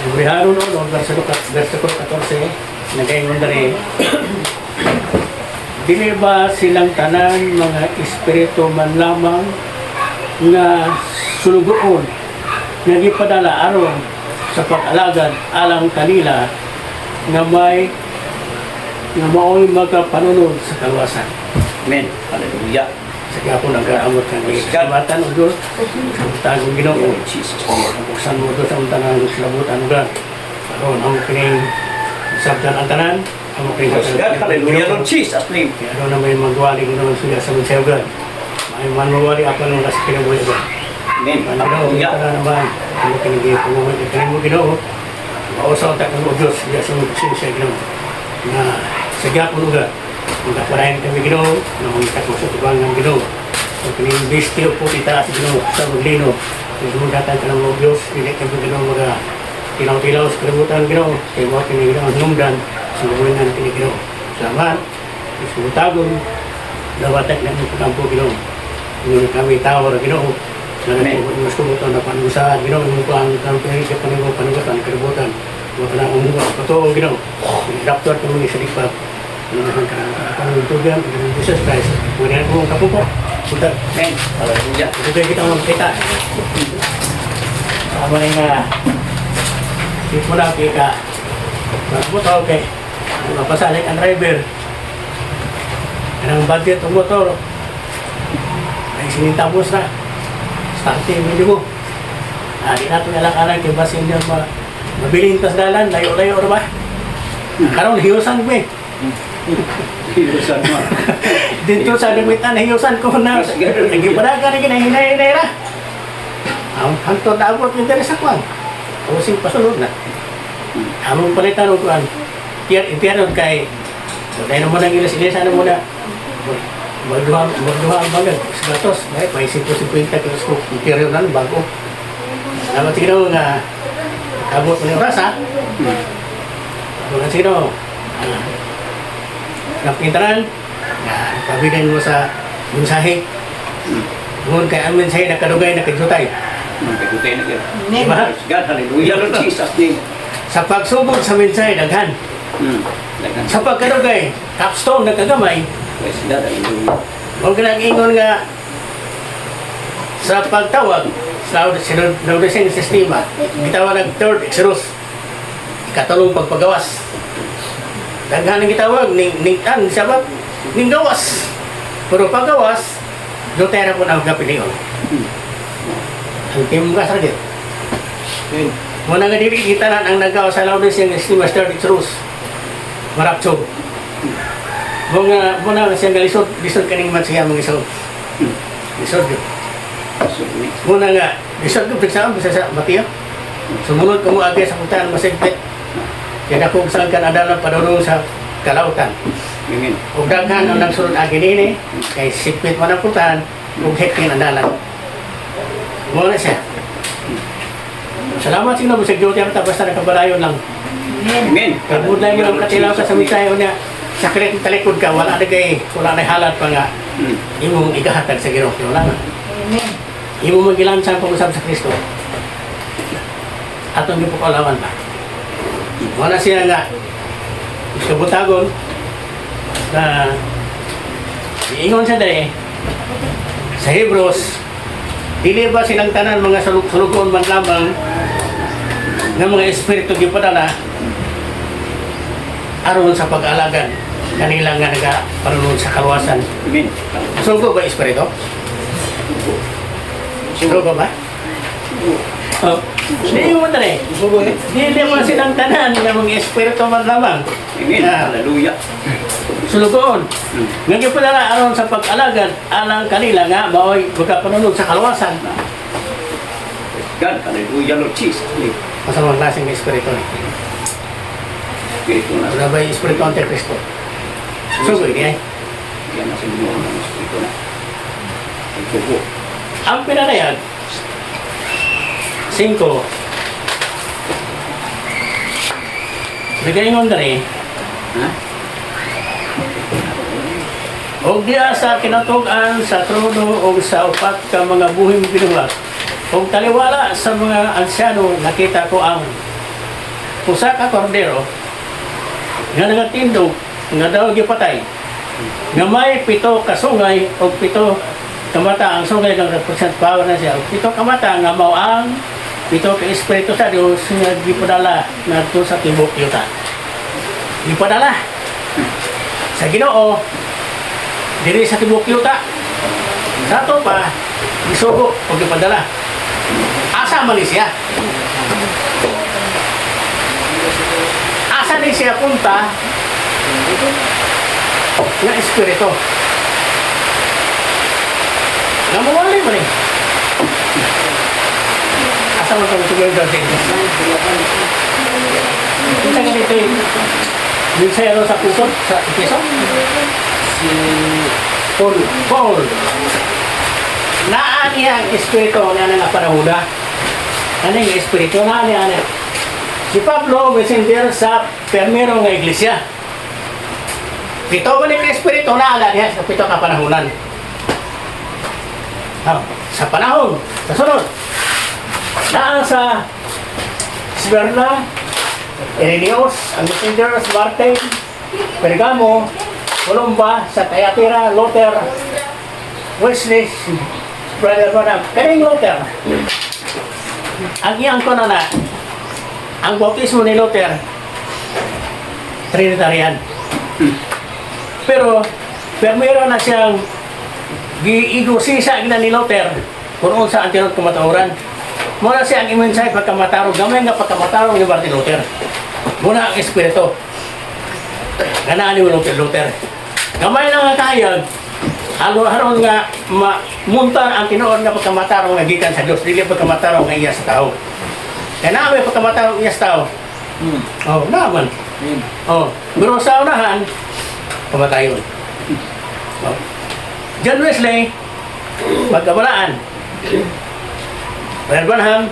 Librehano no, versikulo 14, nagaingon dali. Dili ba silang tanan mga espiritu man lamang nga sulugoon nga gipadala aron sa pag-alagad alang kanila nga mao'y magkapanunod sa kaluwasan. Amen. Hallelujah. Sige ako nag-aamot ng ikabatan o doon sa tagong Ginoo. Ang buksan mo doon sa untanang labutan ugan. Aron, ang kining sabdan ang tanan, ang kining God, hallelujah, Lord Jesus, name. kaya ano na may magwali ko naman siya sa mga ugan. May manwali ako nung nasa kinabuhi ugan. Amen. Ginoo, kita Hallelujah. na naman. Ang kining pumuwi ng kining mo Ginoo. Mausaw ta kang Diyos, siya sa mga siya Ginoo. Na sige ako ugan. Kung kaparayan kami Ginoo, na mga ko sa tubang ng Ginoo. Kung pininibestiyo po kita sa Ginoo sa maglino, kung sumudatan ka ng mga Diyos, hindi ka po Ginoo mga tilaw-tilaw sa kalibutan Ginoo, kaya mga kiniginoo numdan sa magulingan kini Ginoo. Salamat, isumutagon, dawatak na mga pagkampo Ginoo. Ngunit kami tawar Ginoo, na nagpapot mas kumutan na panusahan Ginoo, yung mga ang pinigit pa ng mga panugasan, kalibutan, mga panahon mga patuong Ginoo. Doktor kami sa lipat, naman ka panuntugan ng Jesus Christ. Muna po ang kapupo. Punta. Amen. Hallelujah. Ito kayo kita mga kita. Tama nga. Hindi mo lang kaya magbuto, okay. Mapasalik ang driver. Anong budget ang motor. Ay sinintapos na. Starting hindi mo. Di natin alang-alang kaya basin niya mabiling tas dalan. Layo-layo ba? Karong hiusan mo eh. Hiusan mo. Dito sa damitan, hiusan ko na. Nagipadaga na kinahinay-hinay na. Hantod na abot yung dali sa kwan. Tapos pasunod na. Among palitan o kwan. Impiyarod kay, dahil naman ang ilas-ilasan na muna. Magduha ang bagag. Sa gatos, may 50-50 kilos ko. Impiyarod na, bago. Dapat siguro nga, abot mo yung oras ha. Dapat siguro, napintaran, pabigay mo sa mensahe. Ngun kay ang mensahe nakadugay na kagsutay. Nagkagutay na kayo. Diba? God, hallelujah, Lord Jesus, name. Sa pagsubod sa mensahe, daghan. Sa pagkadugay, capstone na kagamay, Praise God, hallelujah. huwag ka nag-ingon nga sa pagtawag, sa laudising sistema, gitawag ng third exodus, ikatulong pagpagawas. Daghan ang gitawag, ning sabat, ning gawas. Pero paggawas, Lutera po na kapiliyon. Ang team ka sargit. Muna nga dili kita ang nagawa sa laudising sistema third exodus. Marapso. Muna siyang galisod kaning man siya mga isod. Isod yun. Muna nga, isod ko pigsaan sa batiyo. Sumunod ko mo agay sa puntaan masigpit. Kaya kung saan ka nadalang padulong sa kalautan. Amen. Kung daghan ang nagsunod agin ini, kay sigpit man ang puntaan, kung hekin ang dalan. Muna siya. Salamat signo mo sa Diyos yung basta nakabalayon lang. Amen. Kabudlay mo lang katilaw ka sa misayo niya. Sakrit ng talikod ka, wala na halad pa nga. Imong igahatag sa Ginoo. Wala na. Imong magilansan pag-usap sa Kristo. Atong yung pukalawan pa. Wala siya nga kabutagon na iingon siya dali sa Hebrews, dili ba silang tanan mga sulugon man lamang ng mga espiritu gipadala aron sa pag-alagan kanila nga nagapanunod sa kaluwasan. Amen. Sulugo ba espiritu? Sulugo ba? Hindi mo tali. Hindi mo silang tanan ng mga espiritu man lamang. Amen. Hallelujah. Sulugoon. Ngayon pala na aron sa pag-alagad alang kanila nga mao'y magkapanunod sa kaluwasan. God, hallelujah, Lord Jesus. Masamang klaseng espiritu ni. Espiritu na. Wala ba yung espiritu ante Kristo? Sugo ini ay. Yan na sa inyo ng espiritu na. Ito. Ang pinanayag 5. Nagaingon dali. Ha? Og diya sa kinatug-an sa trono o sa upat ka mga buhing binuhat. Og taliwala sa mga ansyano nakita ko ang usa ka kordero nga nagatindog nga daw gipatay nga may 7 ka sungay o 7 ka mata. Ang sungay ng represent power na siya, 7 ka mata nga mao ang 7 ka espiritu sa Dios nga gipadala ngadto sa tibuok yuta. Gipadala sa Ginoo diri sa tibuok yuta. Sa ato pa isugo o gipadala. Asa man ni siya? Asa ni siya punta nga espiritu? Nga mawali mo rin. Asa mo itong tugay doon sa inyo? Kita ka dito yung minsayro sa pusot, sa ipiso? Si Paul. Naan niya ang espiritu na nga panahuna. Ano yung espiritu? Naan niya. Si Pablo, messenger sa permero ng iglesia. 7 man yung espiritu na ala niya sa 7 ka panahunan. Sa panahon, sa sunod. Naan sa Smyrna, Irenaeus, ang messenger sa Martin, Pergamo, Columba, sa Thyatira, Luther, Wesley, Brother Branham, kaning Luther. Ang iyang ko na ang bautismo ni Luther, Trinitarian. Pero meron na siyang giigusisa gina ni Luther kung unsa ang tinod kumatauran. Muna siya ang imensay pagkamatarong, gamay nga pagkamatarong ni Martin Luther. Muna ang espiritu. Ganaan ni Luther. Gamay lang nga kayag, haron nga muntan ang tinuod nga pagkamatarong nga gikan sa Dios, dili pagkamatarong nga iya sa tao. Kaya namin pagkamatarong iya sa tao. Oh, naman. Oh, pero sa unahan, kamatayon. Oh. John Wesley, pagkabalaan. Brother Branham,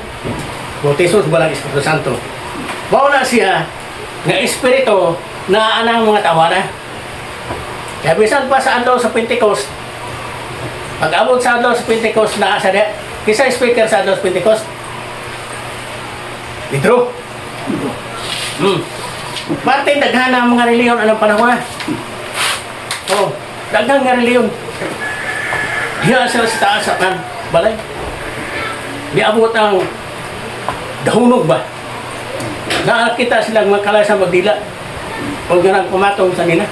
bautismo sa Balang Espiritu Santo. Mauna siya nga espiritu na anang mga tawana. Kaya bisan pa sa adlaw sa Pentecost, pag-abot sa adlaw sa Pentecost na asa de, kisa speaker sa adlaw sa Pentecost? Pedro. Parte daghan ang mga reliyon anong panahon. Oh, daghang nga reliyon. Diya sila sa taas sa balay. Niabot ang dahunog ba? Nakakita silang magkalay sa magdila. Huwag ganang pumatong sa nila.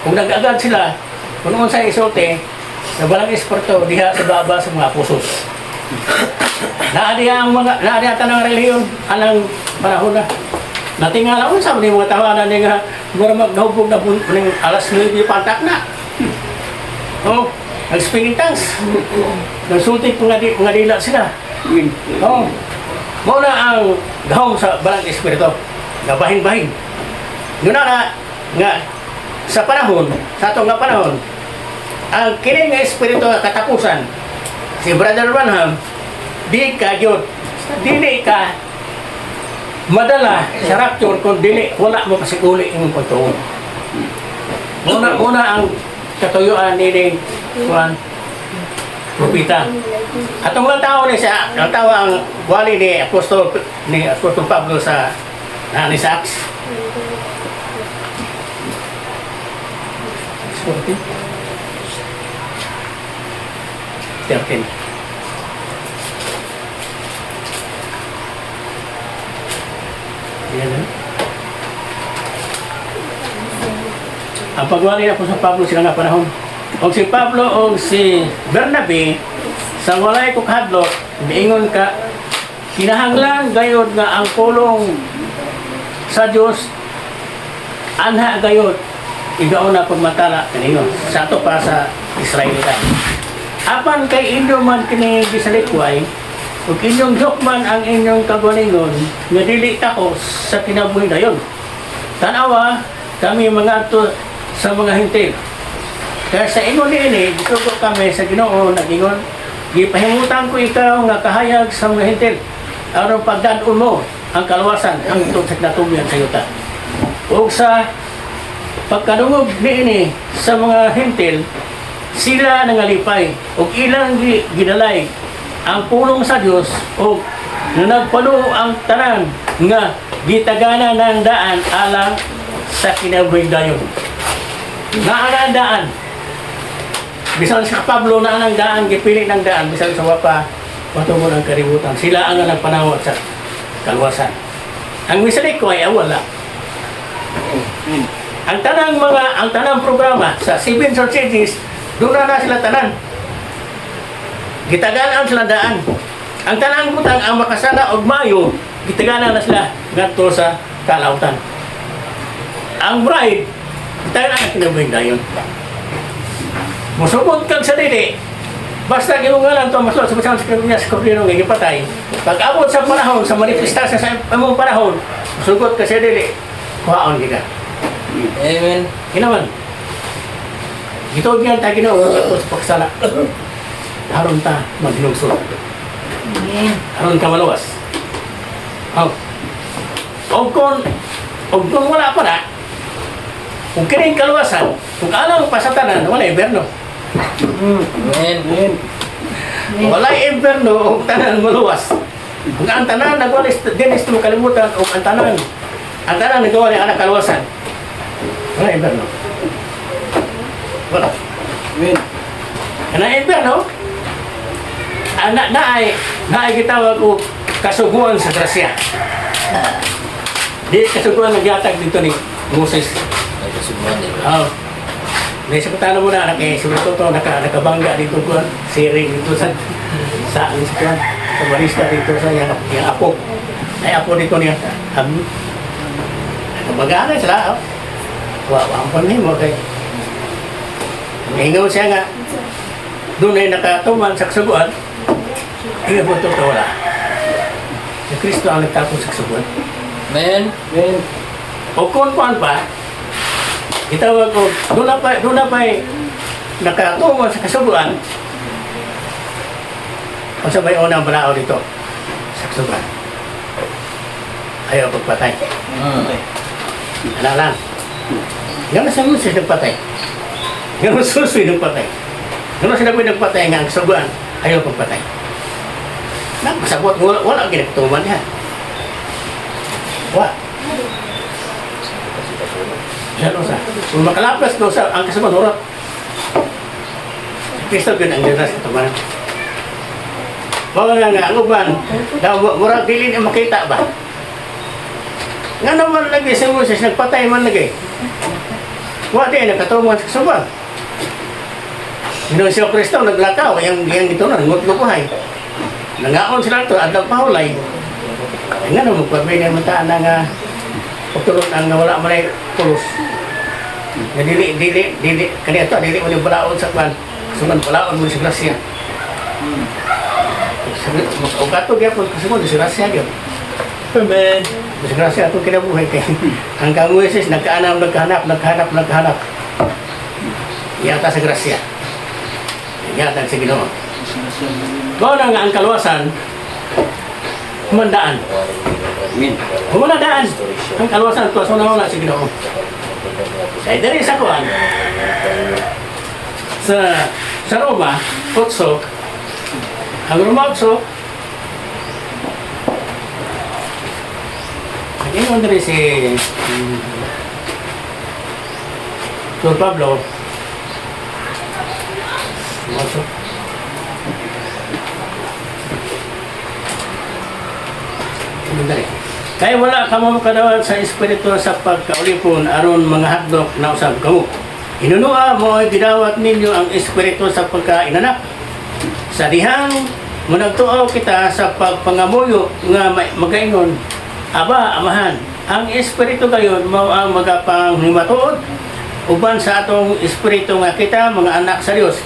Kung nag-agad sila, kung noon sa isote, sa Balang Espiritu, diha sa baba sa mga pusos. Naadiya tanang reliyon, anang panahon na. Natingala ko sa mga tawanan niya nga, maramag nahubog na alas 9 pantak na. Oh, nag-speaking tongues. Nagsultik mga dila sila. Oh, muna ang gahong sa Balang Espiritu. Gabahin-bahin. Yun na nga, sa panahon, sa itong nga panahon, ang kining nga Espiritu katapusan, si Brother Branham, di ka yun, dili ka madala sa rapture kung dili, wala mo kasi uli yung pagtuon. Muna ang katuyuan ni Juan propita. Atong lang tao ni siya, ang tao ang wali ni Apostol Pablo sa ni Acts. 13. Yan. Ang pagwali na po sa Pablo sila nga panahon. O si Pablo o si Bernabe sa walay kukhadlok, miingon ka, kinahanglan gayod nga ang pulong sa Dios anha gayod igaon na pagmatala kaninyo sa ato pa sa Israelita. Apan kay inyo man kini gisalikway ug inyong dokman ang inyong kagalingon nga dili takos sa kinabuhi dayon. Tanawa kami mga ato sa mga hintil. Kaya sa ingon niini, gisugo kami sa Ginoo nagingon, gipahimutan ko ikaw nga kahayag sa mga hintil aron pagdadon mo ang kaluwasan hangtod sa natumbyan sa yuta. Ug sa pagkadungog niini sa mga hintil, sila nangalipay ug ilang ginalay ang pulong sa Dios ug nagpalo ang tanan nga gitagana ng daan alang sa kinabuhi dayon. Naa ang daan. Bisan sa Pablo na ang daan, gipili ng daan, bisan sa wapa, patungo ng kaributan. Sila ang nagpanawat sa kaluwasan. Ang misalik ko ay wala. Ang tanang programa sa 7 societies, doon na sila tanan. Gitaganaan sila daan. Ang tanang butang ang makasala og Mayo, gitaganaan na sila ngadto sa kalautan. Ang bride, gitaganaan na kinabuhing dayon. Musubot kang sa dili, basta giungalan to maslo sa bisang sa kordero nga gipatay. Pag abot sa panahon sa manifestasyon sa among panahon, musubot ka sa dili, kuhaon kita. Amen. Ginaman. Ito diyan ta Ginoo sa pagsala. Aron ta maglungsod. Aron ka maluwas. Oh. Og kung wala pa na, kung kining kaluwasan, kung alang pasatanan, wala inverno. Amen. Wala inverno, o tanan maluwas. Kung ang tanan nagwalis, dinis mo kalimutan, o ang tanan nagawa ni anak kaluwasan. Wala inverno. Wala. Amen. Kana inverno, naay gitawag o kasuguan sa grasya. Di kasuguan nagyatag dito ni Moses. Ay, kasubuhan din. May sakutano mo na, siguro to, nakabangga dito ko, siring dito sa barista dito sa yung apo. Ay, apo dito niya. Nakabangga sila, wawampan niyo mo kay. Ngayon siya nga, doon ay nakatuman sa kasuguan, hindi po ito wala. Si Kristo ang nagtapos sa kasuguan. Amen. O kung pa, itawag ko, doon na pa nakatuman sa kasuguan, o sabay unang balao dito sa kasuguan. Ayaw pagpatay. Ano lang. Gano'n sa Moses nagpatay. Gano'n susoy nagpatay. Gano'n sinabi nagpatay nga ang kasuguan, ayaw pagpatay. Masabot, wala ginagtuman yan. Wala. Ano sa? Kung makalapas ko sa ang kasaban, hurot. Kristo yun ang liras ito ba? Bawa nga, ang uban, murag dili na makita ba? Nga naman lagi si Moses, nagpatay man lagi. Wala din, nakatuman sa kasaban. Ginoon siya Kristo, naglakaw, yung ito na, ngut-lukuhay. Nangaon sila ito, at nagpahulay. Nga naman, magpabili naman taan na pagtulog ang wala man ay tulos. Dili, kanito, dili mo yung balaon sa kwan. Suman balaon mo sa grasya. Mas ugato niya po, kasi mo, sa grasya niya. Amen. Sa grasya itong kinabuhay kay hanggang Moises, nagkahanap. Iyata sa grasya. Iyata sa Ginoo. Bawa nga ang kaluwasan, humandaan. Humanadaan. Ang kaluwasan ito, so na sa Ginoo. Kaya dari sa kuwan, sa Roma, 8, ang Roma 8, nag-ingon dari si Don Pablo, kaya wala ka mo kadawat sa espiritu sa pagkaulipon aron mga hadlok na usab kamo. Inunua mo ay gidawat ninyo ang espiritu sa pagkainanak. Sa dihang managtuaw kita sa pagpangamuyo nga magaingon, aba amahan, ang espiritu gayon mao ang magapanghimatod uban sa atong espiritu nga kita mga anak sa Dios.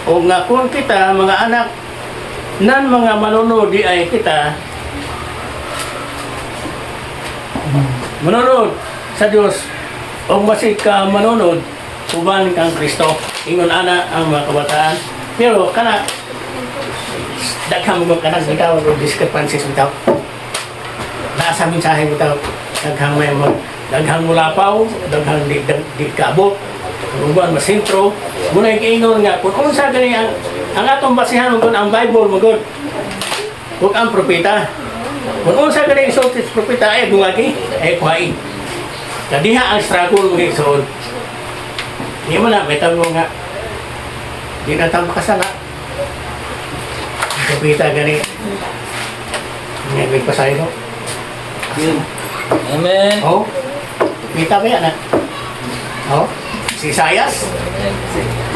O nga kung kita mga anak nan mga manunod di ay kita manunod sa Diyos o masig ka manunod uban kang Kristo. Ingon ana ang mga kabataan. Pero kana daghang mo kanang bitaw o discrepancies bitaw. Nasa mensahe bitaw daghang mulapaw, daghang di kaabot, uban masintro. Muna giingon nga kung unsa gani ang atong basihan kung ang Bible magod. Ug ang propeta. Kung unsa ka na insultis propeta ay bungagi, ay kuhain. Kadiha ang struggle mga igsoon. Di mo na, may tanong nga. Di na tayo makasala. Propeta gani. May pasayo no? Amen. Oh, kita ba yan, ha? Oh, si Isayas.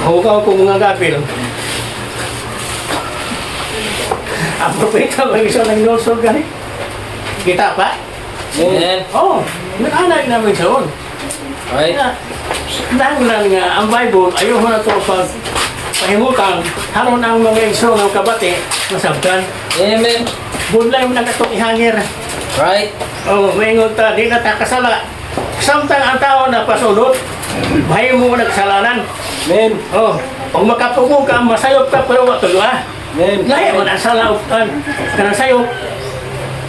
Huwag ko mga gapil. Ang propeta ba isa ng nosol gani? Kita pa? Amen. Oh, nag-anak namin sa on. Right. Nang lang nga, ang Bible, ayaw na ito pag pahimutang, haron ang mga iso ng kabate, masabtan. Amen. Budlay mo na itong ihangir. Right. Oh, maingon ta, di na ta kasala. Samtang ang tao na pasulot, bahay mo nagsalanan. Amen. Oh, pag makapugong ka, masayop ka, pero wala tulo ah. Amen. Lahi mo na salautan, kanang sayop.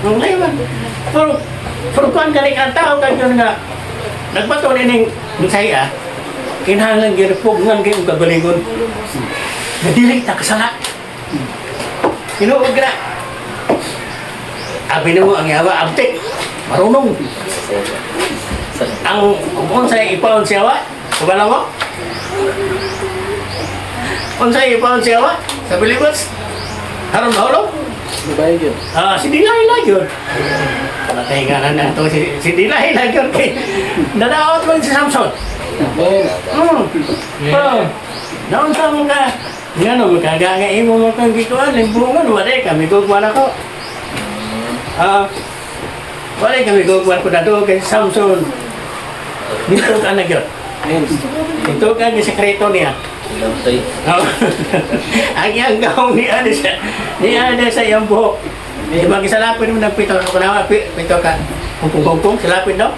Ang lahi man. Pero kuhan ka rin ang tao, kaya nga, nagbato nining misaya, kinahanglan girepugngan kayong kagalingon. Nadilig na kasala. Inuog na. Abi na mo ang yawa, abtik, marunong. Ang kung sa'yo ipaon siyawa, kubala mo? Kung sa'yo ipaon siyawa, sa Bilibas, haron mahulog. Babae yun. Si Dilay lang yun. Patay nga na ito si Dilay lang yun. Nadaot mo si Samson. Amen. Oh, naon sa mga nga no, magkagangay mo mo kang gikuan, limbungan, wala kami gugwan ako. Wala kami gugwan ko na doon kay Samson. Dito ka na yun. Amen. Dito ka ni sekreto niya. Lantay. Oh. Ang iyang gawang ni Ade sa iyang buhok. Di ba kisalapin mo ng pito ka pito ka. Kung salapin daw.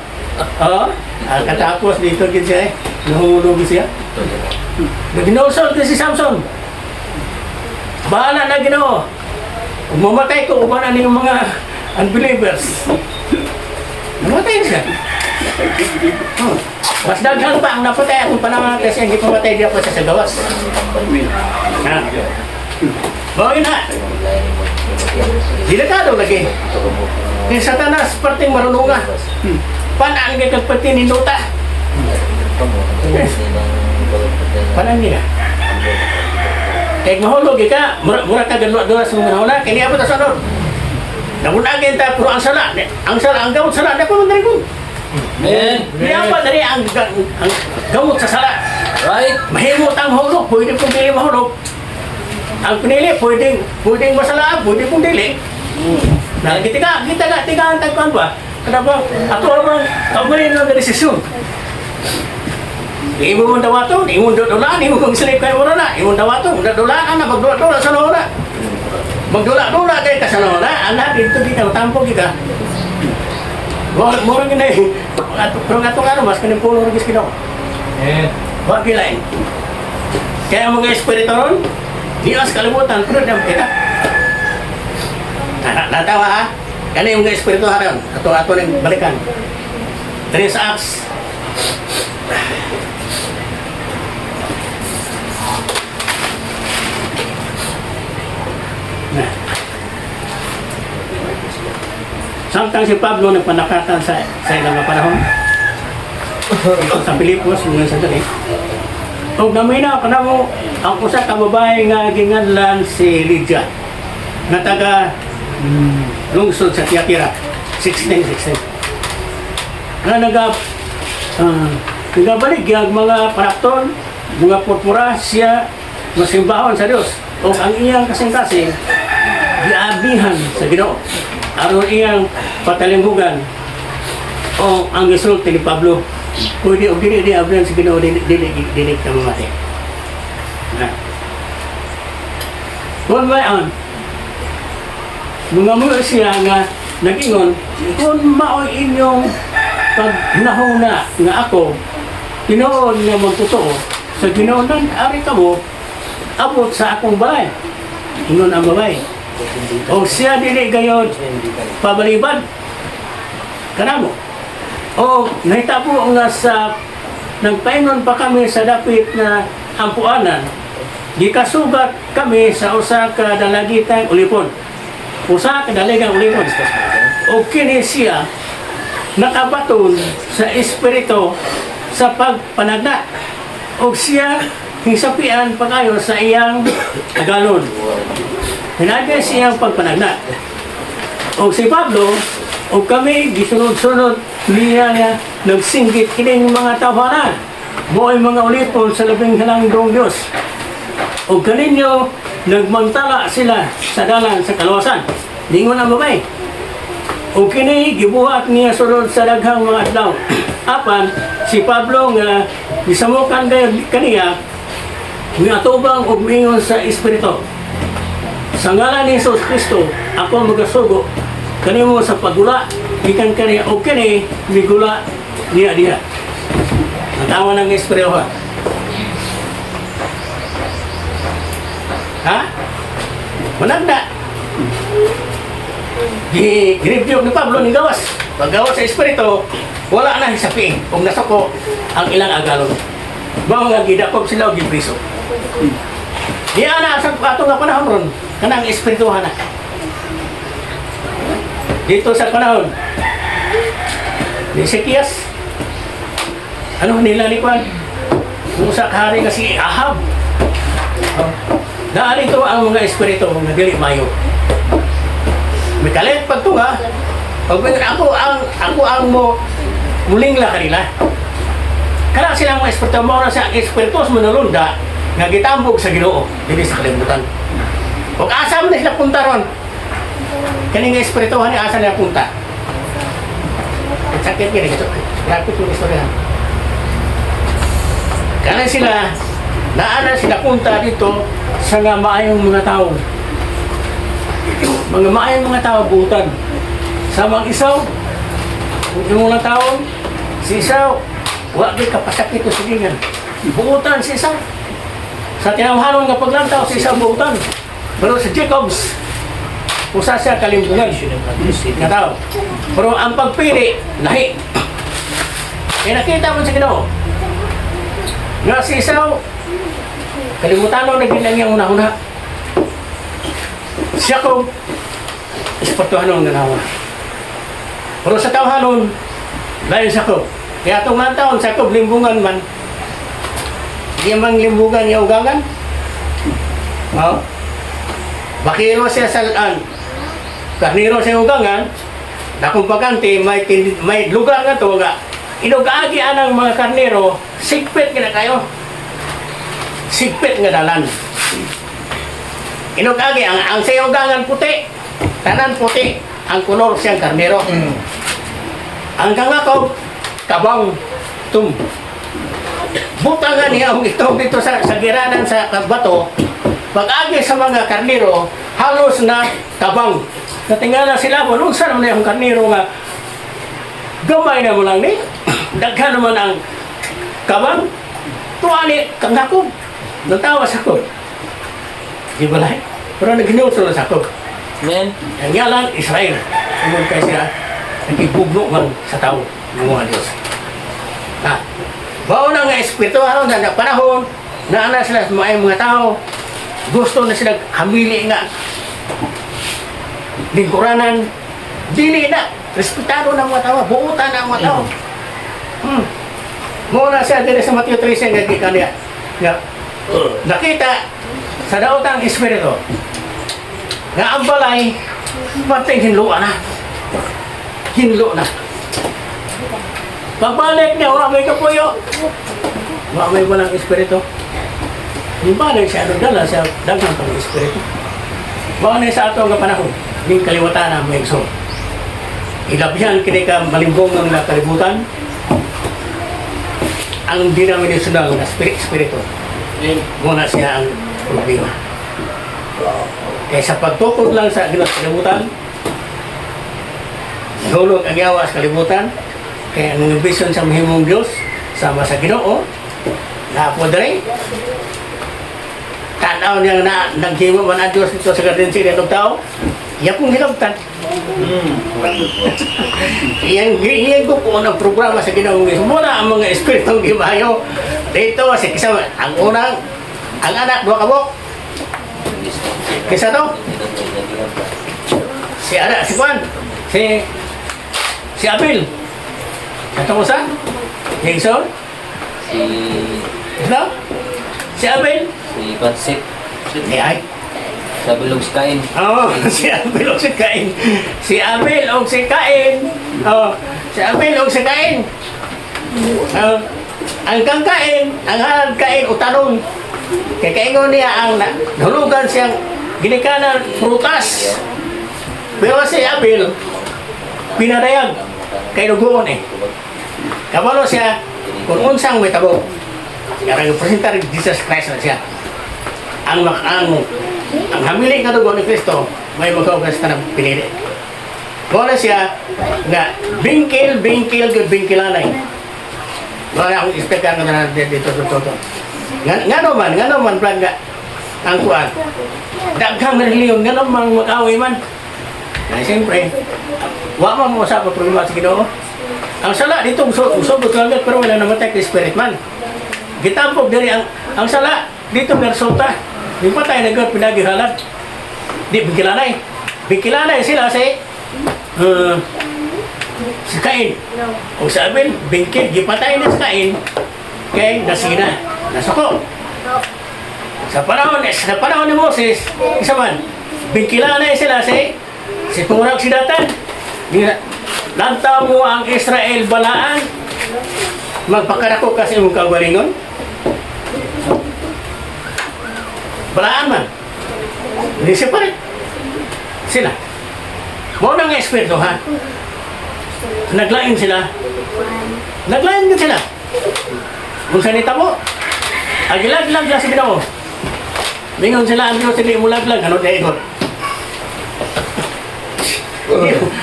Oo. Katapos dito gid siya nahulog siya. Naginoso din si Samson. Bahala na Ginoo. Kung mamatay ko, ubanan yung mga unbelievers. Namatay siya. Oh. Mas daghang pa ang napatay akong panahon kasi hindi pamatay di ako sa gawas. Ha? Bawin na. Delikado lagi. Ni Satanas parting marununga. Panaan kay kagpati ni Nuta. Panaan niya. Kaya mahulog ka, mura ka ganwa-ganwa sa mga huna, kaya niya po ta sunod. Namunagin ta, puro ang sala. Ang gamot sala, na po mandari ko. Amen. Niya pa dari ang gamot sa sala. Right. Mahimot ang hulog, pwede pong dili mahulog. Ang pinili, pwedeng masala, pwede pong dili. Kita ang tagpuan ba? Kenapa? Ato orang kamunin ng desisyon. Imo mong dawaton, imo dodolaan, imo mong silip kayo muna na. Imo dawaton, dodolaan na, magdula-dula sa lona. Magdula-dula kayo ka sa lona, anak, dito kita, tampok kita. Murang gina eh. Pero nga itong ano, mas kanimpulo rin kinaw. Huwag kilain. Kaya ang mga espiritu ron, di mas kalimutan, pero dam kita. Natawa ha? Kaya yung mga espiritu haram, ato ng balikan. 3 Acts. Samtang si Pablo nagpanakatan sa ilang mga panahon. Sa Pilipos, mga sandali. Kung namin na, panahon, ang usa ka babae nga ginganlan si Lydia, na taga lungsod sa Tiatira, 16. Na nagabalik yung mga panakton, mga purpura, siya masimbahon sa Diyos. O ang iyang kasing-kasing, giabihan sa Ginoo. Aron iyang patalimbugan o ang resulta ni Pablo. Kung di abihan sa Ginoo, dinig ka mamatay. Kung mayon, mga mga siya nga nag-ingon, kung maoy inyong paghinahuna nga ako, tinoon nga magtotoo, sa ginoonan, ari ka mo, abot sa akong balay. Ingon ang balay. O siya dili gayon pabalibad kanamo. O nahitabo nga sa nagpaingon pa kami sa dapit na ampuanan. Gikasugat kami sa usa ka dalagitang ulipon. usa ka daligang ulimon. O kini siya nakabaton sa espiritu sa pagpanagna. O siya hisapian pagayo sa iyang agalon. Hinagay siyang pagpanagna. O si Pablo, o kami gisunod-sunod niya nga nagsinggit kining mga tawanan. Mo'y mga ulipon sa labing halandong Diyos. O kaninyo, nagmantala sila sa dalan sa kaluwasan. Lingon ang babay. O kini, gibuhat niya sunod sa daghang mga adlaw. Apan, si Pablo nga gisamukan kaniya, nga tubang og mingon sa Espiritu. Sa ngalan ni Jesus Kristo, ako magasugo kanimo sa pagula, gikan kaniya o kini, migula niya diha. Ang tawa ng Espiritu ha. Ha? Managda. Gi-review ni Pablo ni gawas. Paggawas sa Espiritu, wala na hisapiin kung nasako ang ilang agalon. Mga gidakop sila o gipriso. Di ana sa ato nga panahon ron, kanang espirituhan na. Dito sa panahon ni Ezekias, ano nila likuan? Kung sa kahari nga si Ahab. Dahil ito ang mga espiritu nga dili mayo. May kalit pag ito ha. Ako ang muling la kanila. Kaya silang mga espiritu mo na sa espiritu manulunda nga gitambog sa Ginoo dili sa kalibutan. Ug asa man sila punta ron? Kani nga espirituhan ni asa nila punta? Sakit gini ito. Lapit yung istorya. Kaya sila naana sila punta dito sa nga maayong mga tao. Mga maayong mga tao buutan. Sa mga isaw, yung mga tao, si isaw, wag kapasakit o silingan. Buutan si isaw. Sa tinamhanon nga paglantaw, si isaw buutan. Pero sa Jacobs, usa siya kalimpungan nga tao. Pero ang pagpili, lahi. Kaya nakita mo sa Ginoo. Nga si isaw, kalimutan mo naging lang yung una-una. Si Jacob, espirituhanon nga nawa. Pero sa tawhanon, lain sa Jacob. Kaya itong mga taon, sa Jacob, limbungan man. Hindi mang limbungan niya ugangan. No? Bakiro siya sa karniro siya ugangan. Na kung pagkanti, may lugar nga ito nga. Inugagian ng mga karniro, sigpit nga na kayo. Sigpit nga dalan. Inugagi, ang sayo ugangan puti. Tanan puti. Ang kulor siyang karniro. Ang kangakaw, kabang tum. Butangan niya ang ito dito sa giranan sa bato. Pag-agi sa mga karniro, halos na kabang. Natingala sila po, nung saan naman yung karniro nga, gamay na mo lang ni. Daghan naman ang kabang. Tuwani, kangakaw. Natawa sa ko. Di ba lahat? Pero nag-inuso na sa ko. Amen. Ang ngalan, Israel. Sumunod kayo siya, nagibugno man sa tao ng mga Diyos. Ha? Baon na nga espiritu, na panahon, naana sila sa mga tao, gusto na sila hamili nga, lingkuranan, dili na, respetado ng mga tao, buutan ng mga tao. Muna siya din sa Matthew 13, nga kanya, nga, nakita sa daotang espiritu, nga ang balay, pating hinluan na. Hinlo na. Pagbalik niya, wala may kapuyo. Wala may walang espiritu. Yung balik siya, dala siya, dagang pang espiritu. Baka na sa ato ang panahon, yung kaliwatan na may ekso. Ilabyan kini ka malimbong ng kalibutan, ang denominational na espiritu. Muna siya ang problema. Kaya sa pagtukod lang sa kalibutan, nahulog ang yawa sa kalibutan, kaya ang vision sa mahimong Diyos, sama sa Ginoo, na po dere, tanaw niya na naghimo man ang Diyos dito sa gardensi ng tao, iya pong hilabtan. Iyan ko po ang programa sa Ginoo. Muna ang mga espiritong gibayo. Dito, si kisama, ang unang, ang anak, dua kabok. Kisa to? si Ara, si Juan, si Abel. Ito ko sa? Jason? Si... Islam? Si Abel? Si Pansip. Si Ay. Sa Bilog si Kain. Oo, si Abel o si Cain. Si Abel o si Cain. Oo, si Abel o si Cain. Ang kang Cain, ang halad Cain o tanong. Kaya kaingon niya ang nahulugan siyang ginikanan prutas. Pero si Abel, pinadayag kay Lugoon eh. Kabalo siya, kung unsang may tabo. Kaya representar Jesus Christ na siya. Ang hamiling kadugo ni Kristo, may magkaugas ka ng pinili. Wala siya nga bingkil, good bingkilanay. Wala akong ispekan ka na dito. Nga naman, plan nga, ang kuwan. Daghang reliyon, nga naman mag-away man. Kaya siyempre, wala mo sa problema sa Ginoo. Ang sala dito, usog lang pero wala namatay kay spirit man. Gitampog diri ang sala dito resulta. Yung patay na gawin pinagihalad. Di, bingkilanay. Bingkilanay sila si Cain. O sa Abel, bingkil, gipatay na si Cain. Kay nasina, nasuko. Sa panahon ni Moses, isa man, bingkilanay sila si Purag Sidatan. Lantaw mo ang Israel balaan. Magpakarako kasi mong kagalingon. Balaan man. Hindi siya pa rin. Sila. Mo nang espiritu ha. Naglain sila. Naglain din sila. Kung sanita mo, agilag-lag lang sa Ginoo. Mingon sila ang Diyos, hindi mo laglag. Ano na ikot?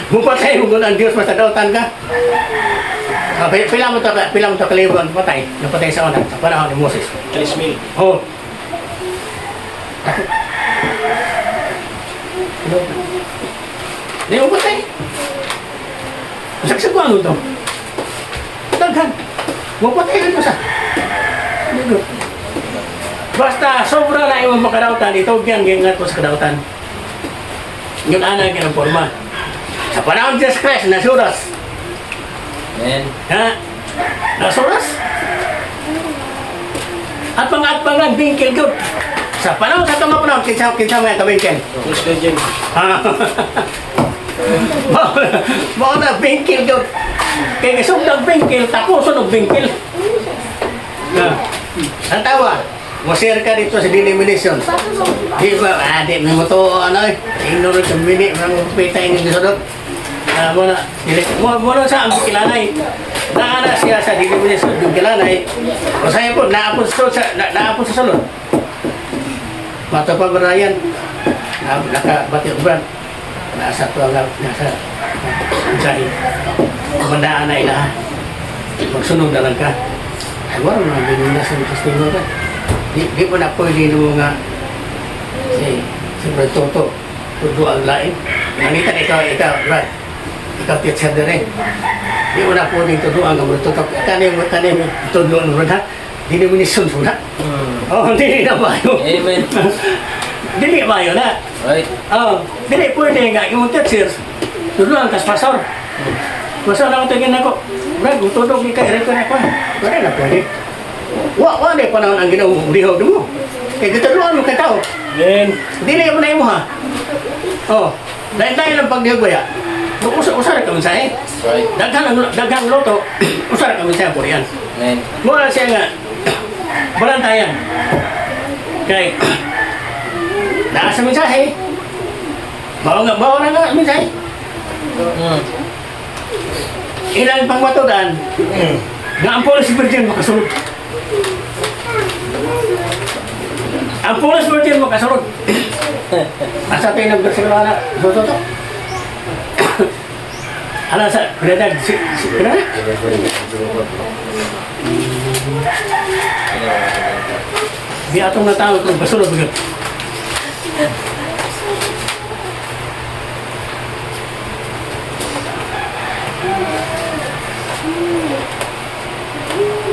Mupatay mo kung ang Diyos masadautan ka. Pila mo to kalibon patay. Napatay sa una, sa panahon ni Moses. 3,000. Oh. Hindi mo patay. Masagsag ko ano to? Daghan. Mo patay ito sa. Basta sobra na imong makadautan, ito gyang nga to sa kadautan. Yung ana gyang forma. Sa panahon ni Jesus Christ, nasuras. Amen. Ha? Nasuras? At pangat-pangat, bingkil good. Sa panahon sa itong panahon, kinsa may kabingkil. Yes, Legend. Baka na bingkil good. Kaya kasugdag bingkil, tapuso ng bingkil. Ang tawa, masir ka dito sa denomination. Di ba, di mo to, ignorant ang mini, mga pita yung gisadot. Muna sa ang kilanay. Naana siya sa denomination yung kilanay. O sa'yo po, naapon sa salon. Mata pa barayan. Nakabati ubran. Nasa to ang nasa usahin. Kumandaan na ilahan. Magsunog na lang ka. Ay, wala naman denomination testigo ka. Di pa na pwede nung mga si Brad Toto. Tudo ang lain. Nanita ikaw, Brad. Ikaw tiyat na rin. Di mo na po dito doon ang Brad Toto. Kanin tudo ang Brad ha. Di mo nisunod ha. Oh, hindi na ba yun? Amen. Dili ba yun ha? Right. Oh, dili pwede nga. Yung tiyat tudo ang kaspasor. Basta lang tingin ako. Brad, utodog ni kay Rito na pa. Wala na pwede. Wala na panahon ang ginawang mo. Kaya gitaluan mo kay tao. Amen. Dili mo na mo ha. Oh, dahil lang pagdiagwaya. Usara ka mensahe. Right. Daghang loto. Usara ka mensahe po riyan. Amen. Mula siya nga balantayan. Kay nasa mensahe. Bawa na nga mensahe. Ilang pangmatudan. Nga ang Police Virgin makasunod. Ang Police Virgin makasunod. Asa tayo nagbersiguro na. Soto. Ano sa pinadag? Pinadag? Di atong natawag kung kasunod bigat.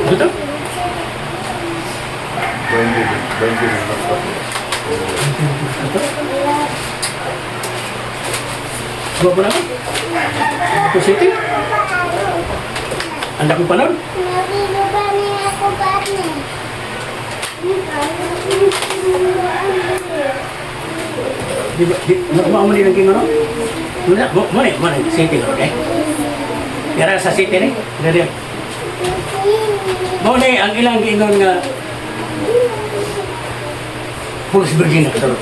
Betul? Gua po naman. Ito City. Anda ko pa nun. Di ba, mo ni lagi ano? Mo ni City ko, eh. Kaya sa City ni, dari. Mo ni ang ilang giingon nga Pulis Virginia katulog.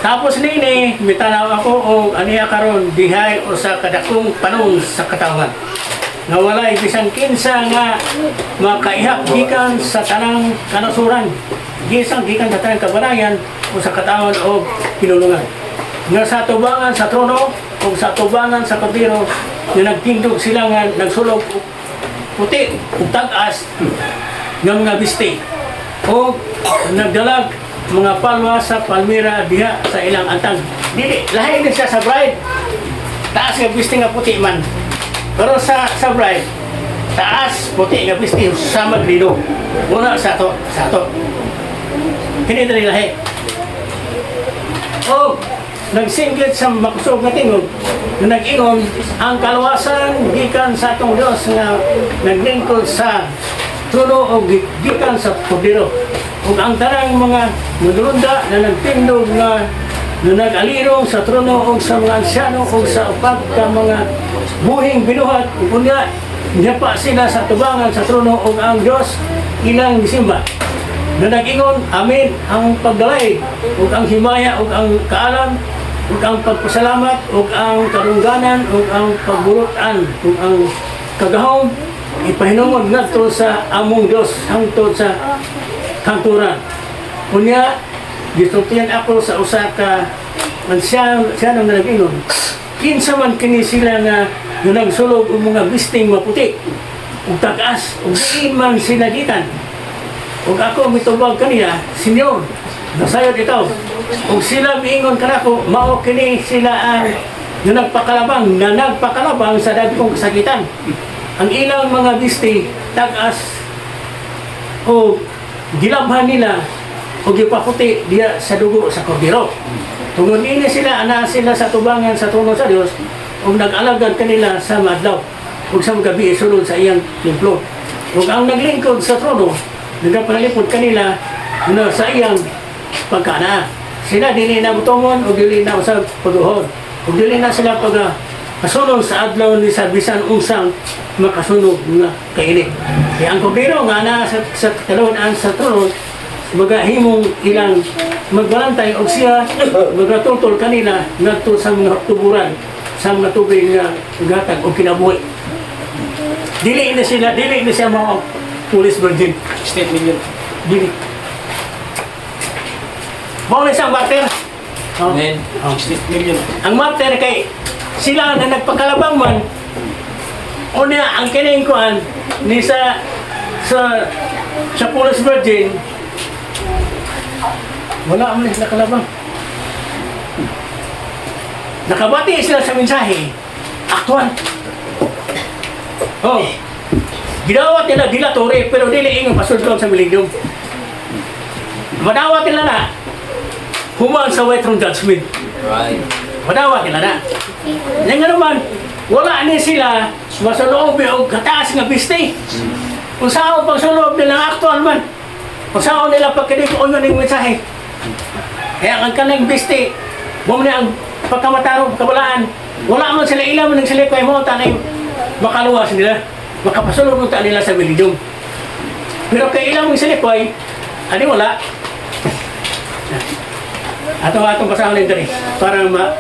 Tapos nini, mitanaw ako o aniya karon dihay o sa kadakong panong sa katawan. Nga walay bisang kinsa nga makaihap gikan sa tanang kanasuran. Gikan sa tanang kabanayan o sa katawan o pinulungan. Nga sa tubangan sa trono o sa tubangan sa kabiro nga nagtindog sila nga nagsulog puti o tag-as nga mga biste o nagdalag mga palwa sa Palmira diha sa ilang antang. Dili, lahi din siya sa bride. Taas nga biste nga puti man. Pero sa bride, taas puti nga biste sa maglino. Muna sa to. Kini dili lahi. O nagsingit sa makusog nga tingog na nag-ingon ang kaluwasan gikan sa atong Dios nga naglingkod sa trono o gikan sa pudiro. Ug ang tanang mga nagrunda na nagtindog na nag-alirong sa trono o sa mga ansyano o sa upat ka mga buhing binuhat kunya niya pa sila sa tubangan sa trono o ang Diyos ilang gisimba na nag-ingon amin ang pagdalay ug ang himaya ug ang kaalam ug ang pagpasalamat ug ang kadungganan ug ang pagburutan ug ang kagahom ipahinungod ngadto sa among Diyos hangtod sa kanturan. Kunya, gisultihan ako sa usa ka siya nang nag-ingon. Kinsa man kini sila nga nagsulog og mga bisting maputi ug tagas ug diin man sila gikan. Ug ako mitubag kaniya, Senyor, nasayod ikaw. Ug sila miingon kanako, mao kini sila ang nagpakalabang sa dagkong kasakitan. Ang ilang mga bisti tagas o gilabhan nila o gipaputi diya sa dugo sa kordero. Tungod ini sila, ana sila sa tubangan sa trono sa Dios o nag-alagad kanila sa madlaw o sa gabi isulod sa iyang templo. O ang naglingkod sa trono, nagapalipod kanila sa iyang pagkana. Sila dili na butongon o dili na usab pagduhon. O dili na sila kasunod sa adlaw ni sa bisan unsang makasunog nga kainit. Kaya ang kordero nga na sa kalunan sa trono magahimong ilang magbalantay o siya magatutol kanila ngadto sa mga tuburan sa mga tubig nga gatag o kinabuhi. Dili na siya mga Pulis Virgin. State million. Dili. Mao na siyang martir. Amen. 60 million. Ang martir kay sila na nagpakalabang man una ang kining kuan ni sa Pulis Virgin wala man sila kalabang. Nakabati sila sa mensahe. Aktual. Oh. Ginawat nila dilatore pero dili ingon pasudlon sa millennium. Madawat nila na human sa white throne judgment. Right. Madawat nila na. Yang nga naman, wala ni sila masuloob o kataas nga biste. Kung saan pagsuloob nila aktual man. Kung saan nila pagkinig o yun yung mensahe. Kaya ang kanang biste, buong na ang pagkamataro, pagkabalaan, wala man sila ilam ng sila kay mo, tanay makaluwas nila, makapasulog ng nila sa milidong. Pero kay ilam ng sila kay, wala. Atong pasahon nito rin, para ma...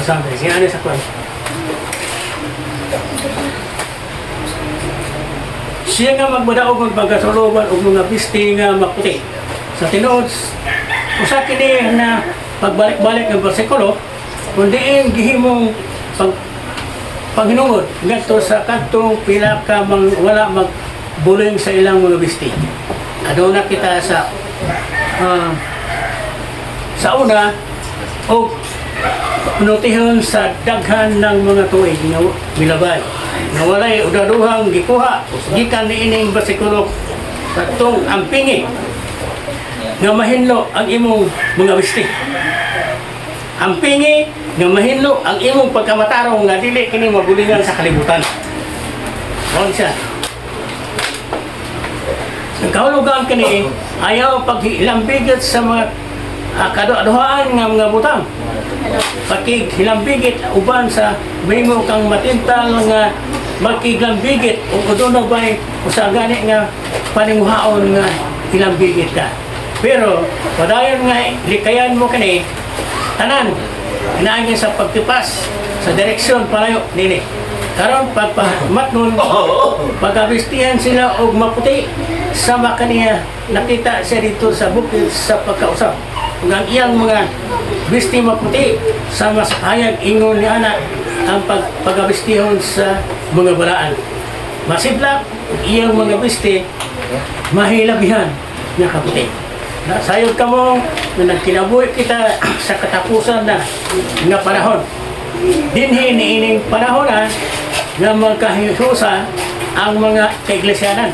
Masabi, siya sa kwan. siya nga magbadaog ng pagkasuluban o mga bisti nga maputi. Sa tinuod, usa kini na pagbalik-balik ng bersikulo, kundi gihimong paghinungod ngadto sa kadtong pila ka wala magbuling sa ilang mga bisti. Aduna kita sa una o notihon sa daghan ng mga tuig nga milabay nga walay udaduhang gikuha gikan niining bersikulo kadtong ampingi nga mahinlo ang imong mga bisti. Ampingi nga mahinlo ang imong pagkamatarong nga dili kini mabulingan sa kalibutan. Mao siya. Ang kahulugan kini ayaw paghilambigit sa mga kaduhaan nga mga butang. Paghilambigit uban sa mahimo kang matintal nga magkiglambigit o kuduno ba'y usagani nga paninguhaon nga hilambigit ka. Pero padayon nga likayan mo kani tanan inaangin sa pagtipas sa direksyon palayo nini. Karon pagpamatnon pagabistihan sila og maputi sama kaniya nakita siya dito sa bukid sa pagkausap. Ug ang iyang mga bisti maputi sama sa hayag ingon ni anak ang pagabistihon sa mga balaan. Masidlak iyang mga bisti mahilabihan nga kaputi. Nasayod ka mo na nagkinabuhi kita sa katapusan na nga panahon. Dinhi niining panahon nga magkahihusa ang mga kaiglesianan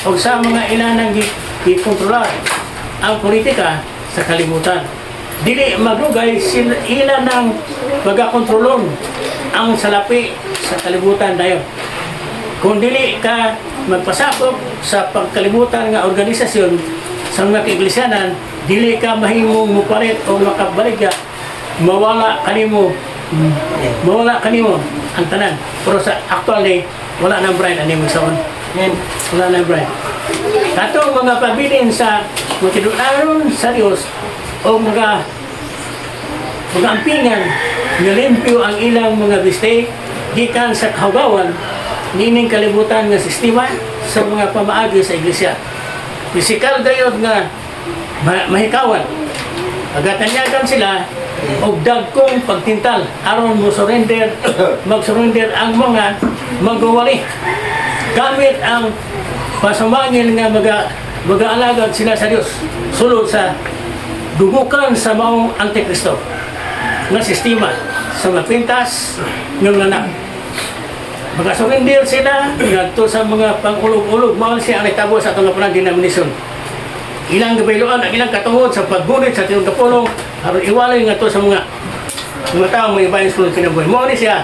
o sa mga ilanang gikontrolar ang politika sa kalibutan. Dili magugay sila ilan ng magakontrolon ang salapi sa kalibutan dayon. Kung dili ka magpasakop sa pagkalibutan nga organisasyon sa mga kaiglesianan, dili ka mahimong mupalit o makabaligya, mawala kanimo ang tanan. Pero sa actually, wala nang bride ani mo saon. Wala nang bride. Katong mga pabilin sa matidunaron sa Dios o mga ampingan nga limpyo ang ilang mga biste gikan sa kahugawan nining kalibutan nga sistema sa mga pamaagi sa iglesia. Pisikal gayod nga mahikawan. Agatanyagan sila og dagkong pagtintal aron mag-surrender ang mga magwawali. Gamit ang pasumangil nga mag-aalagad sila sa Dios sulod sa dugukan sa maong Antikristo nga sistema sa mapintas ng lanak. Mag-surrender sila ngadto sa mga pang-ulog-ulog mao siya ang itabo sa atong nga denominasyon. Ilang gabayloan ang ilang katungod sa paggunit sa tinuod kapulong aron iwalay ngadto sa mga tao may bayan sulod kinabuhi. Mao ni siya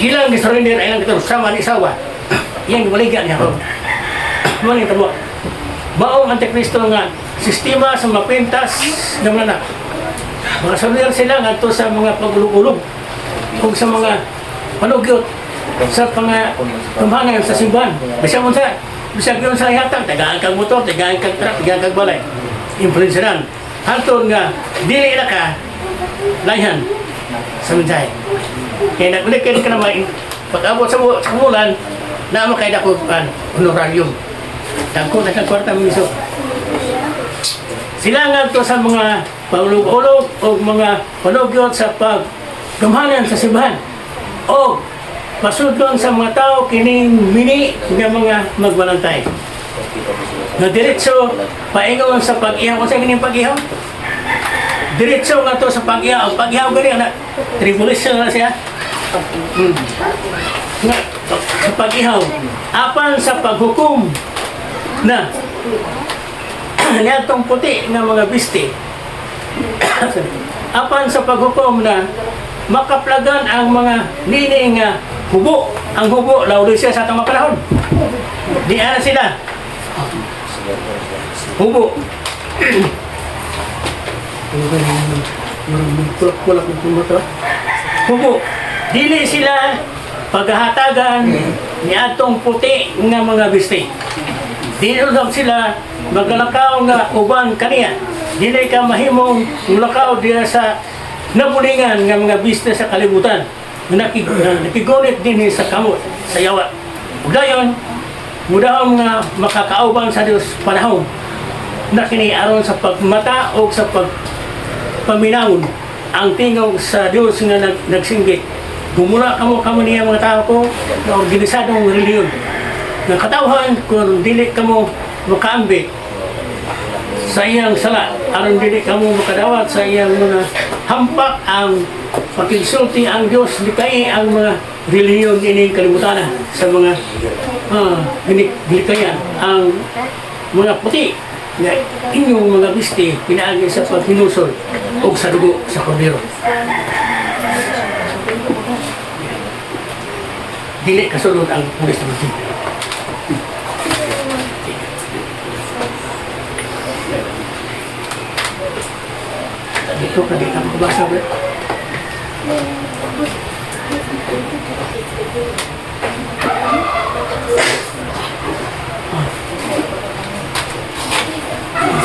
ilang gi-surrender ilang katong sama ni isawa. Iyang gibaligya niya ko. Mao ni tabo. Maong Antikristo nga sistema sa mapintas ng lanak. Mag-surrender sila ngadto sa mga pag-ulog-ulog ug sa mga panugyot sa pangtumhangan sa simbahan. Bisag yun sa ihatag, tagaan kang motor, tagaan kang truck, tagaan kang balay. Influensyaran. Hantod nga, dili na ka, layhan sa mensahe. Kaya nagulit ka naman, pag-abot sa mulan, na makayda ko honorarium. Tangko na kang kwarta miso. Sila nga to sa mga paulog-ulog o mga panugyot sa pagtumhanan sa simbahan. O pasudlon sa mga tao kining mini nga mga magbalantay. Nga diretso paingon sa pag-ihaw. Kung sa kining pag-ihaw? Diretso nga to sa pag-ihaw. Ang pag-ihaw gani na tribulation na siya. Nga sa pag-ihaw. Apan sa paghukom na niyatong puti nga mga bisti. Apan sa paghukom na makaplagan ang mga nini nga hubo. Ang hubo, lauli siya sa atong mga panahon. Di ana sila. Hubo. Hubo. Dili sila paghahatagan ni atong puti nga mga bisti. Dili lang sila magalakaw nga uban kaniya. Dili ka mahimong mulakaw diya sa nabulingan nga mga business sa kalibutan. Nakigunit din sa kamot, sa yawa. Ug dayon, Muda nga makakaubang sa Dios panahon na kini aron sa pagmata o sa pagpaminawon ang tingog sa Dios nga nagsinggit. Gumula kamo niya mga tao ko na organisadong reliyon. Ng katawhan kung dili kamo makaambi sa iyang sala, aron dili kamo makadawat sa iyang mga hampak ang pagkinsulti ang Dios, likay ang mga reliyon ining kalibutan sa mga gilikayan ang mga puti nga inyong mga bisti pinaagi sa paghinusol o sa dugo sa kordero. Dili kasulod ang pulis ng Diyo. Dito ka di ka makabasa ba?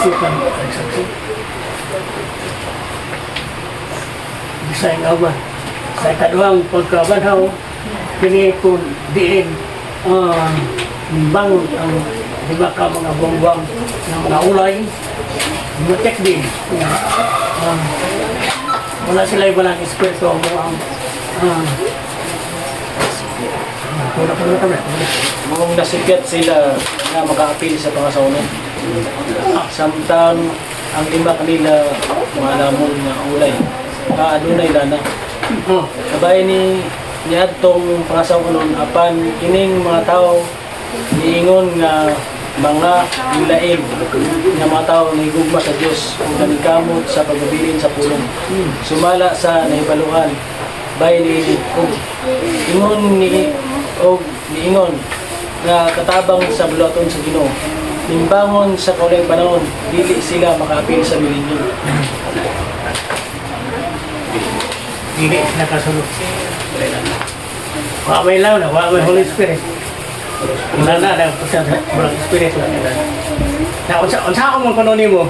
Isukan ang saksi. Bisay nga ba? Sa kaduhang pagkabanhaw, kini kung diin bangon ang diba ka mga buwang-buwang ng mga ulay, mutek din. Wala sila iba ng espiritu ang mga Mong nasigat sila na maka-apil sa pangasaunod. Samtang ang lima kanila mga lamon na ulay. Adunay lana. Kabay ni niadtong pangasaunod apan kining mga tao niingon nga mga ilaig nga mga tao nahigugma sa Dios ug nanikamot sa pagabilin sa pulong. Sumala sa nahibaluhan bay ni ingon ni og niingon nga katabang sa bulaton sa Ginoo. Nimbangon sa kaulang panahon dili sila makaapil sa milenyo. Dili nakasulod. Wa may law na, wa may Holy Spirit. Wala na sa Holy Spirit na unsa ako man kuno nimo.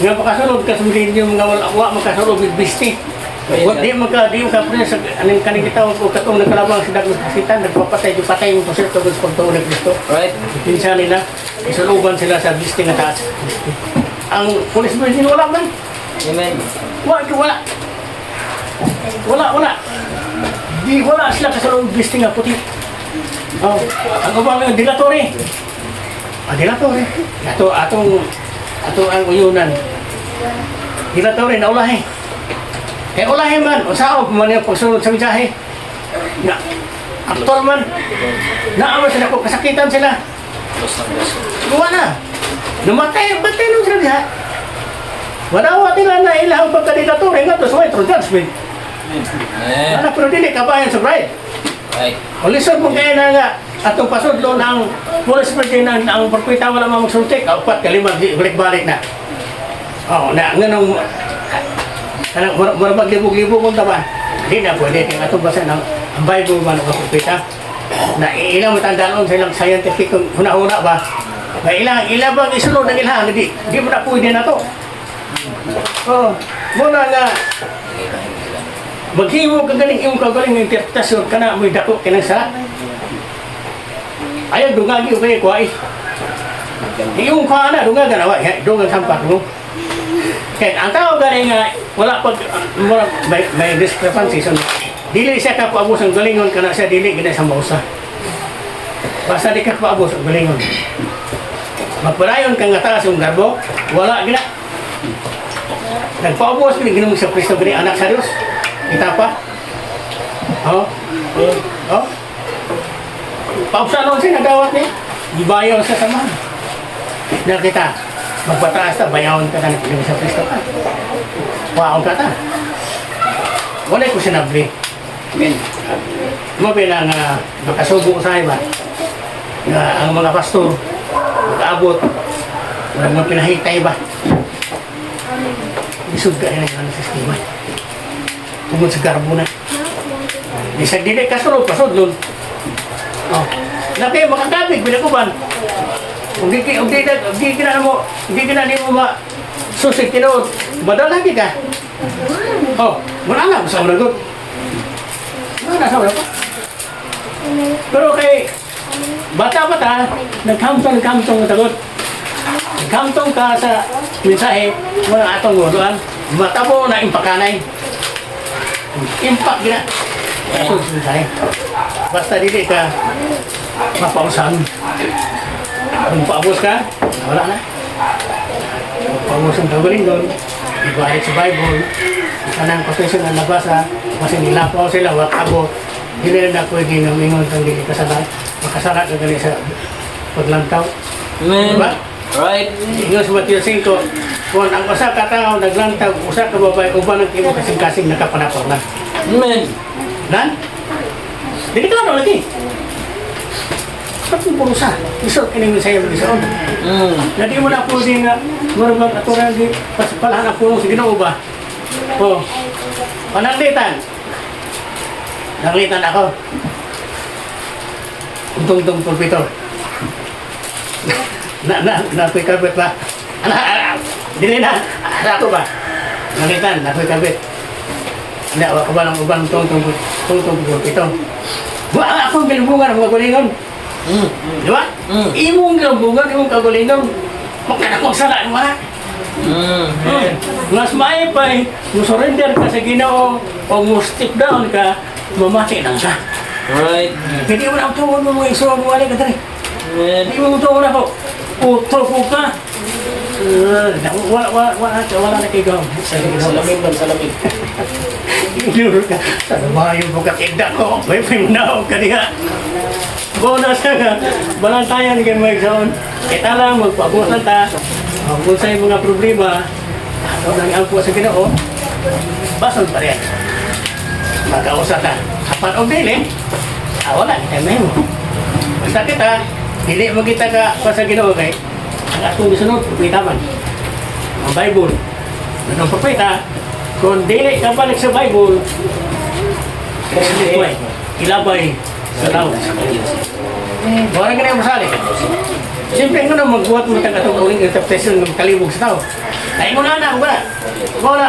Nga makasulod ka sa milenyo nga wa makasulod with bisti. Di maka pre sa aning kaning kita ko katong nagkalabang sa dagos kasitan nagpapatay yung proseso sa pagtuo ng Kristo. Right? Pinsa nila isuluban sila sa bisti nga taas. Ang Holy Spirit wala man. Amen. Wala. Di wala sila kasulong bisti nga puti. Oh, ang ubang dilatory. Dilatory. Ato ang uyunan. Dilatory na ulahi. Ulahi man, usaw man yung pagsunod sa mensahe. Na, aktual man. Naaman sila kung kasakitan sila. Gawa na. Namatay nung sila diha. Wadawa nila na ilang pagkadilatory nga to sa way through judgment. Ano pero dili kabayan sa bride. Right. Ulisod mo kaya na nga atong pasudlo ng Holy Spirit na ang pagkwita wala mamagsultik. Upat kalimag balik-balik na. Na nganong marabag libog-libog kung taba. Hindi na pwede kaya atong basa ng ang Bible man ang pagkwita. Na ilang matandaan sa ilang scientific huna-huna ba. Na ilang bang isunod ng ilang. Di mo na pwede na to. Muna nga maghimo ka galing yung kagaling ng interpretasyon ka na may dako ka ng sala. Ayaw dungagi o kayo kuwai. Yung kuha na dungagan awa, dungang sampak mo. Kaya ang tao galing nga wala pag may discrepancy. So, dili siya kapaabos ang galingon ka na siya dili gina sa mausa. Basta di ka kapaabos ang galingon. Magpadayon ka nga taas yung garbo, wala gina. Nagpaubos ka ginamang sa Kristo gani anak sa Diyos. Kita pa? Pausanon siya nagawat niya. Ibayaw sa samahan. Na kita, magpataas ta, bayawon ka na ginamang sa Kristo ka. Waon ka ta. Wala ko sinabli. Mabilang makasubo sa iba. Ang mga pastor, makaabot, walang mga pinahitay ba? Isod ka rin ang sistema. Tungkol sa garbo na. Isang dili kasulod, pasudlon. Laki, makakabig, binakuban. Hindi mo masusig tinood. Badal lagi ka. Wala na, sa una good. Wala na, sa una pa. Pero kay bata-bata, nagkamtong ang tagot. Nagkamtong ka sa mensahe, wala atong waduan. Matabo na impakanay. Impak gina. Ito sa mensahe. Basta dili ka mapausan. Kung paabos ka, wala na. Paabos ang kagaling doon. Ibalik sa Bible. Kanang quotation na nabasa. Kasi nilapaw sila, wakabo. Hindi na pwede na mingon kang hindi kasalat. Makasalat ka gali sa paglantaw. Amen. Diba? Right. Ingat sa Mateo 5, kung ang usa ka tao naglantaw, usa ka babae, uban ang imo kasing-kasing nakapanapag na. Amen. Nan? Dili ka na lagi. Bakit mo purusa? Isot kining sa'yo mo isaon. Nadi mo na po din nga, marunong aturan di, palahan ang pulong sa Ginoo ba? O, pananglitan. Nanglitan ako. Untong-tong pulpito. Nakoy kabit ba? Dili na. Ako ba? Nanglitan, nakoy kabit. Hindi, ako ba ng ubang tong-tong pulpito? Wala akong bilbungan ng mga kulingon. Di ba? Imong bilbungan, imong kagulingon. Huwag ka na kong salaan mo ha. Mas maayo pa eh, surrender ka sa Ginoo o step down ka, mamati lang siya. Right. Hindi mo na ang tuon mo mga isuwa mo wala ka dali. Amen. Hindi mo tuon ako. Utro po ka. Wala na kayo gawin. Salamin lang, salamin. Inuro ka. Sana ba yung bukatinda ko? May pinaw ka niya. Bonus ka. Balantayan ka mga igsoon. Kita lang, magpabusan ta. Kung sa'yo mga problema, ako nang ang po sa Ginoo, basol pa rin. Magkausap na. Kapan o dili, wala, kita na yun. Basta kita, hindi mo kita ka pa sa Ginoo kay, ang atong gisunod, pagpitaman. Ang Bible. Ganun pagpita, kung dili ka balik sa Bible, ilabay sa lawas. Wala ka na yung masali. Siyempre nga na magbuhat mo ng atong uling interpretation ng kalibog sa tao. Ay mo na wala.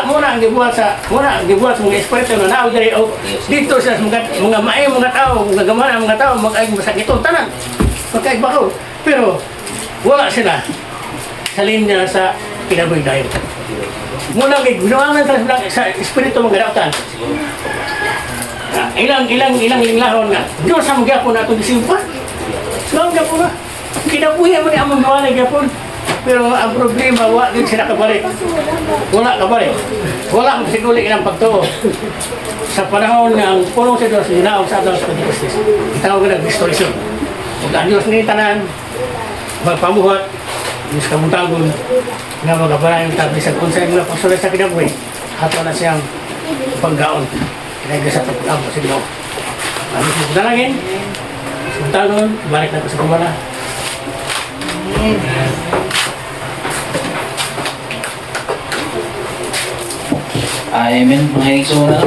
Muna ang gibuhat sa mga espiritu na nao diri o dito sa mga maay mga tao, mga gamana mga tao, mag-ay masakitong tanan. Magkaig bako. Pero wala sila sa linya sa kinabuhi dayon. Muna ginawangan sa espiritu mga dautan. Ilang linglahon nga. Diyos ang gyapon nato gisimpa. Saan gyapon na? Kinabuhi mo ni among gawa gyapon. Pero ang problema, wala din sila kabalik. Wala kabalik. Wala ang sinuli ng pagtuo. Sa panahon ng pulong sa Diyos, ginaog sa Diyos Pentecost. Itawag na restoration. Kung ang Diyos ni tanan, magpamuhat, Diyos kamuntagon, nga magabaran yung tabi sa konsay mga pagsulit sa kinabuhi, hato na siyang panggaon. Kinaiga sa pagpapamo sa Ginoo. Ano sa pagdalangin? Kamuntagon, balik na ko sa kumala. Amen. Mga iksuna.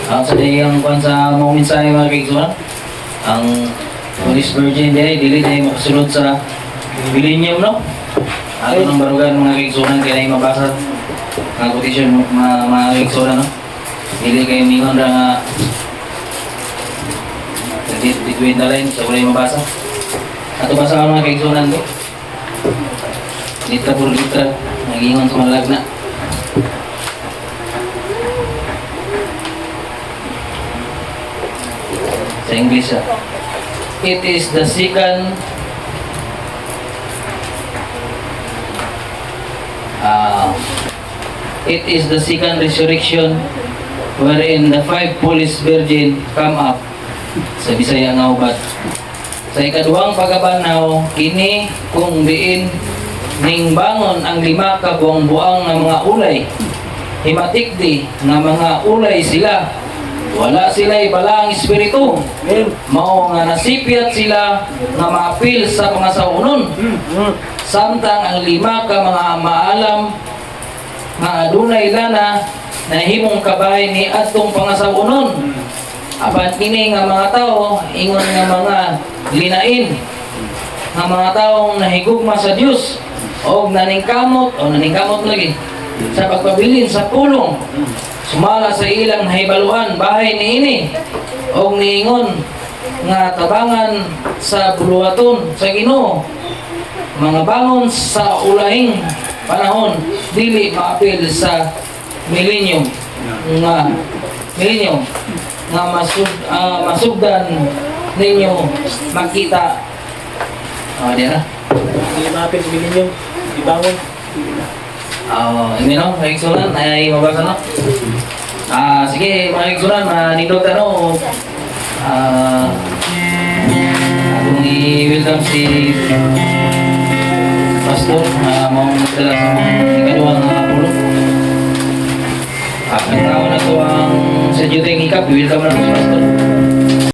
Ang sa dayang kwan sa mga mensahe mga iksuna, ang Holy Virgin dili tayo makasunod sa millennium, no? Ato ng barugan mga iksuna, kaya na mabasa ang quotation mga iksuna, no? Dili kayo mingon na between the lines sa kulay mabasa. Ato basa ka mga iksuna to. Litra por litra, nag-ingon sa malag na. Sa English, it is the second resurrection wherein the five foolish virgin come up sa Bisaya nga ubat. Sa ikaduhang pagabanaw, kini kung diin ning bangon ang 5 ka buang-buang nga mga ulay. Himatikdi nga mga ulay sila. Wala sila'y balang espiritu. Mao nga nasipyat sila nga maapil sa mga saunon. Samtang ang 5 ka mga maalam nga adunay lana nahimong kabay ni atong pangasaunon. Apan kini nga mga tao ingon nga mga linain. Nga mga taong nahigugma sa Dios o naningkamot lagi sa pagpabilin sa pulong, sumala sa ilang nahibaluan bahay niini o niingon nga tabangan sa buluwaton sa Ginoo, mga bangon sa ulahing panahon dili maapil sa milenyum nga masugdan ninyo makita diyan na. Hindi maapit sa bilin yung ibangon. Ini no, kaigsunan ay mabasa no. Sige, mga kaigsunan, manindot akong i-welcome si Pastor mong magdala sa mga ikaduhang pulo. Ang tao na to ang sa Judeng Hikap, i-welcome na po si Pastor.